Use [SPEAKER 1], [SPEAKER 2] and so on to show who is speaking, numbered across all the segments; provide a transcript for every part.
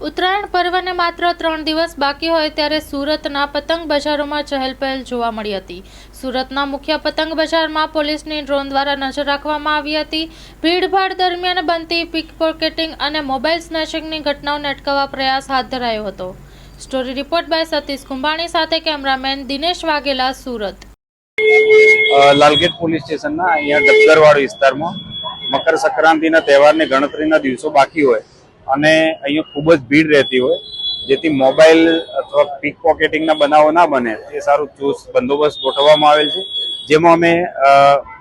[SPEAKER 1] ઉત્તરાયણ પર્વને માત્ર 3 દિવસ બાકી હોય ત્યારે સુરતના પતંગ બજારોમાં ચહેલપહેલ જોવા મળી હતી। સુરતના મુખ્ય પતંગ બજારમાં પોલીસની ડ્રોન દ્વારા નજર રાખવામાં આવી હતી। ભીડભાડ દરમિયાન બનતી પિકપોકેટિંગ અને મોબાઈલ સ્નેચિંગની ઘટનાઓને અટકાવવા પ્રયાસ હાથ ધરાયો હતો। Story report by Satish Kumbhani સાથે કેમેરામેન દિનેશ વાઘેલા, સુરત।
[SPEAKER 2] લાલગેટ પોલીસ સ્ટેશનના અહીંયા ડબગરવાડ વિસ્તારમાં મકર સંક્રાંતિના તહેવારની ગણતરીના દિવસો બાકી હોય અને અહીંયા ખૂબ જ ભીડ રહેતી હોય, જેથી મોબાઈલ અથવા પીક પોકેટિંગના બનાવો ના બને એ સારું ચુસ્ત બંદોબસ્ત ગોઠવવામાં આવેલ છે, જેમાં અમે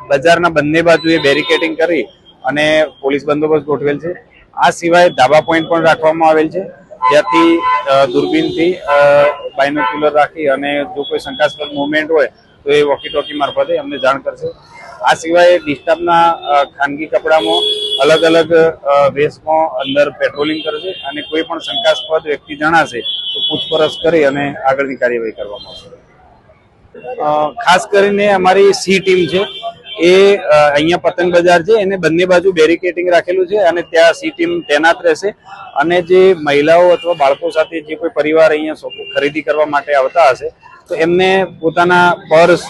[SPEAKER 2] બજારના બંને બાજુએ બેરિકેડિંગ કરી અને પોલીસ બંદોબસ્ત ગોઠવેલ છે। આ સિવાય ધાબા પોઈન્ટ પણ રાખવામાં આવેલ છે, જ્યાંથી દૂરબીનથી બાયનોક્યુલર રાખી અને જો કોઈ શંકાસ્પદ મુવમેન્ટ હોય તો એ વોકી ટોકી મારફતે અમને જાણ કરશે। આ સિવાય ડિસ્ટાફના ખાનગી કપડામાં અલગ અલગ વેશમાં અંદર પેટ્રોલિંગ કરશે અને કોઈ પણ શંકાસ્પદ વ્યક્તિ જણાશે તો પૂછપરછ કરી અને આગળની કાર્યવાહી કરવામાં આવશે। ખાસ કરીને અમારી સી ટીમ છે એ અહીંયા પતંગ બજાર છે એને બંને બાજુ બેરિકેડિંગ રાખેલું છે અને ત્યાં સી ટીમ તૈનાત રહેશે અને જે મહિલાઓ અથવા બાળકો સાથે જે કોઈ પરિવાર અહીંયા ખરીદી કરવા માટે આવતા હશે તો એમને પોતાના પર્સ,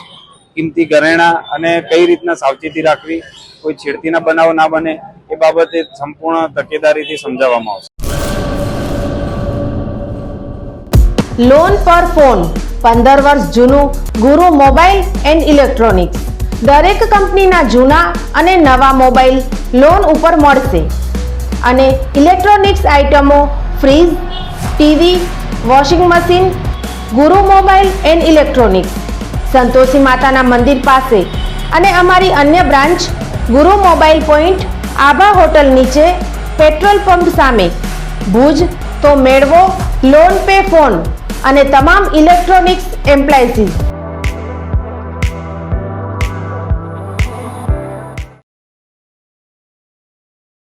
[SPEAKER 2] કિંમતી ઘરેણા અને કઈ રીતના સાવચેતી રાખવી, કોઈ છેડતીના બનાવ ના બને એ બાબતે સંપૂર્ણ તકેદારીથી સમજાવવામાં આવશે।
[SPEAKER 3] લોન પર ફોન 15 વર્ષ જૂનું ગુરુ મોબાઈલ એન્ડ ઇલેક્ટ્રોનિક્સ દરેક કંપનીના જૂના અને નવા મોબાઈલ લોન ઉપર મળશે અને ઇલેક્ટ્રોનિક્સ આઇટમો ફ્રીજ, ટીવી, વોશિંગ મશીન ગુરુ મોબાઈલ એન્ડ ઇલેક્ટ્રોનિક્સ સંતોષી માતાના મંદિર પાસે અને અમારી અન્ય બ્રાન્ચ ગુરુ મોબાઈલ પોઈન્ટ આભા હોટલ નીચે પેટ્રોલ પંપ સામે ભુજ। તો મેળવો લોન પે ફોન અને તમામ ઇલેક્ટ્રોનિક્સ એપ્લાયન્સીસ।